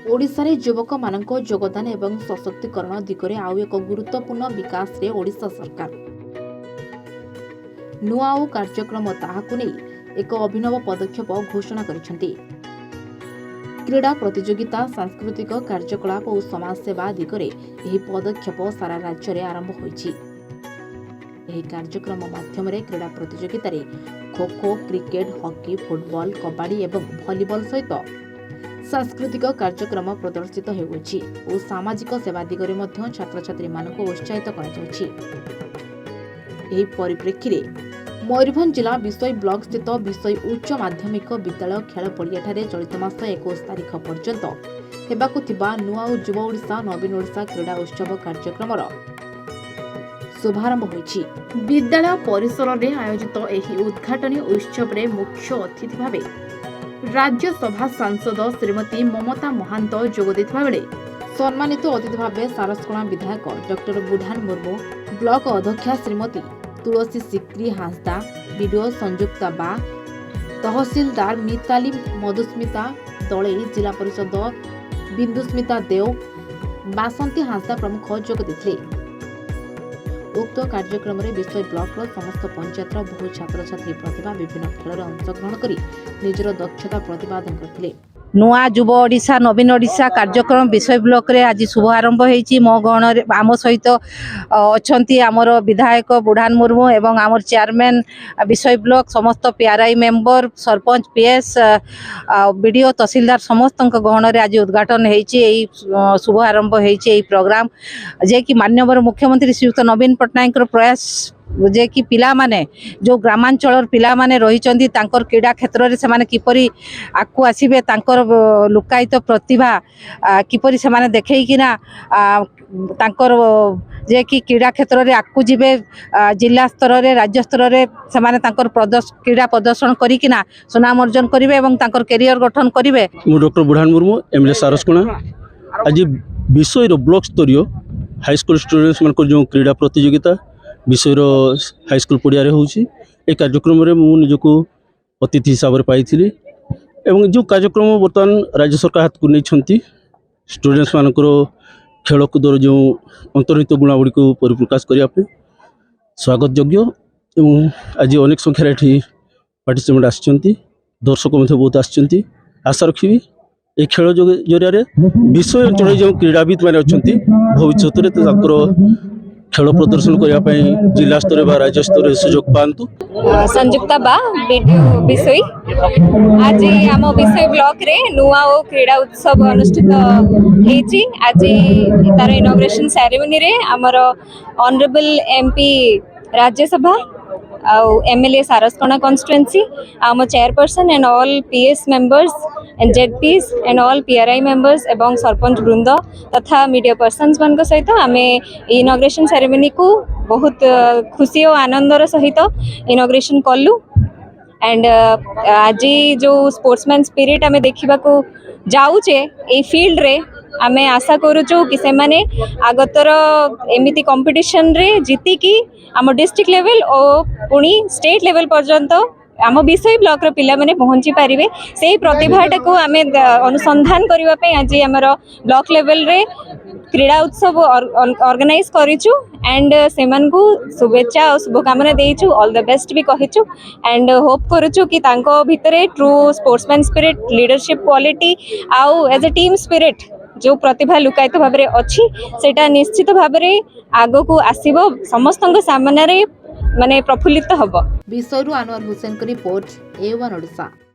ओडिशा रे युवक मानक योगदान एवं सशक्तिकरण दिगरे आउ एक गुरुत्वपूर्ण विकास रे ओडिशा सरकार नुआ ओ कार्यक्रम ताहाकु नै एक अभिनव पदक्षेप घोषणा करिसेंती। क्रीड़ा प्रतियोगिता सांस्कृतिक कार्यकलाप और समाज सेवा दिगरे एही पदक्षेप सारा राज्य रे आरंभ होईछि। एही कार्यक्रम माध्यम रे क्रीड़ा प्रतियोगिता रे kho kho, cricket, hockey, football, kabaddi एवं वॉलीबॉल सहित सांस्कृतिक कार्यक्रम प्रदर्शित होउछि और सामाजिक सेवा दिगरे मध्य छात्र छात्री मानक उत्साहित करा जाउछि। एही परिप्रेक्षी रे मयूरभंज जिला विषय ब्लॉक स्थित विषय उच्च माध्यमिक विद्यालय खेल पड़ियाठारे चलित मास 21 तारिख पर्यंत हेबाकु थिबा नुआ और युवा ओडिशा नवीन ओडिशा क्रीड़ा उत्सव कार्यक्रम शुभारंभ होइछि। विद्यालय परिसर रे आयोजित एही उद्घाटनी उत्सव रे मुख्य अतिथि भाबे राज्यसभा सांसद श्रीमती ममता महांत जोग देथिबा बेले सम्मानित अतिथि भाबे सारसकोणा विधायक डॉक्टर बुढ़ान मुर्मू, ब्लॉक अध्यक्षा श्रीमती तुलसी सिक्री हांसदा, बीडीओ संयुक्ता बा, तहसीलदार मिताली मधुस्मिता दले, जिला परिषद बिंदुस्मिता देव, बासंती हांसदा प्रमुख जोग देथिले। उक्त कार्यक्रम में विषय ब्लॉक समस्त पंचायत बहु छात्र छात्री प्रतिभा विभिन्न खेल में अंशग्रहण कर निजर दक्षता प्रतिपादन करथिले। नुआ युव ओडिशा नवीन ओडिशा कार्यक्रम विषय ब्लॉक रे आज शुभारंभ होईछि। मो गण आम सहित अछंती आमर विधायक बुढ़ान मुर्मू एवं आमर चेयरमैन विषय ब्लॉक समस्त PRI member sarpanch PS BDO tehsildar समस्त गहन रे आज उद्घाटन होईछि। एई शुभारंभ होईछि एई प्रोग्राम जे कि माननीय मुख्यमंत्री श्रीयुक्त नवीन पट्टनायक प्रयास जे कि पिला माने जो ग्रामांचल पिला माने रहिचंदी तांकर क्रीड़ा क्षेत्र रे सेमाने किपरि आकु आसीबे तांकर लुकायित प्रतिभा किपरि सेमाने देखै किना तांकर जे कि क्रीड़ा क्षेत्र रे आकु जिबे जिला स्तर रे राज्य स्तर रे सेमाने तांकर क्रीड़ा प्रदर्शन करी किना सुनाम अर्जन करिवे एवं तांकर करियर गठन करिवे। मु डॉक्टर बुढ़ान मुर्मू एमएलए सारसकोणा आज विषय रो ब्लॉक स्तरीय हाई स्कूल स्टूडेंट्स मन को जो क्रीड़ा प्रतियोगिता विषय हाई स्कूल पड़िया होउछि। ए कार्यक्रम रे मु निजको अतिथि हिसाब रे पाइथिली एवं जो कार्यक्रम बर्तमान राज्य सरकार हाथ को नहीं छंती स्टूडेंट्स मानकर खेलकूदर जो अंतर्निहित गुणावली को परिप्रकाश करिया पे स्वागत योग्य एवं आज अनेक संख्यार एठी पार्टिसिपेंट आछंती, दर्शक मध्य बहुत आछंती। आशा रखिबी ए खेल जरिया विषय अंचल जो क्रीड़ाविद माने अछंती भविष्यत रे ताकर खेल प्रदर्शन करने जिला स्तर राज्य स्तर सुजोग पातु। संयुक्ता बा विषय आज आम विषय ब्लॉक रे नुआ ओ क्रीड़ा उत्सव अनुष्ठित होईछि। आज तार इनॉग्रेशन सेरेमनी रे हमर honourable MP Rajya Sabha MLA Saraskana constituency आम chairperson and all PS members and ZPs and all PRI members एवं सरपंच वृंद तथा मीडिया पर्सन्स मान सहित आम इनॉग्रेशन सेरेमनी को बहुत खुशी और आनंदर सहित इनॉग्रेशन कलु एंड आज जो स्पोर्ट्समैन स्पिरिट आम देखा जाऊे ए फील्ड रे आमे आशा करूचु कि से माने आगतर एमिति कंपटीशन रे जीती कि आम डिस्ट्रिक्ट लेवल और पुणी स्टेट लेवल पर्यंत आम विषय ब्लॉक रो पिला माने पहुंची पारिबे। से प्रतिभाटा को आमे अनुसंधान करिवा पे आज हमर ब्लॉक लेवल रे क्रीड़ा उत्सव ऑर्गेनाइज करिचु एंड सेमान को शुभेच्छा और शुभकामना देइचु, ऑल द बेस्ट भी कहिचु एंड होप करूचु कि तांको भितरे true sportsman spirit leadership quality आउ एज अ टीम स्पिरिट जो प्रतिभा लुकायित भाव में अच्छी सेटा निश्चित भाव में आग को आसब समस्त सामने माने प्रफुल्लित हब। विषय अनवर हुसैन को रिपोर्ट A1 ओडिशा।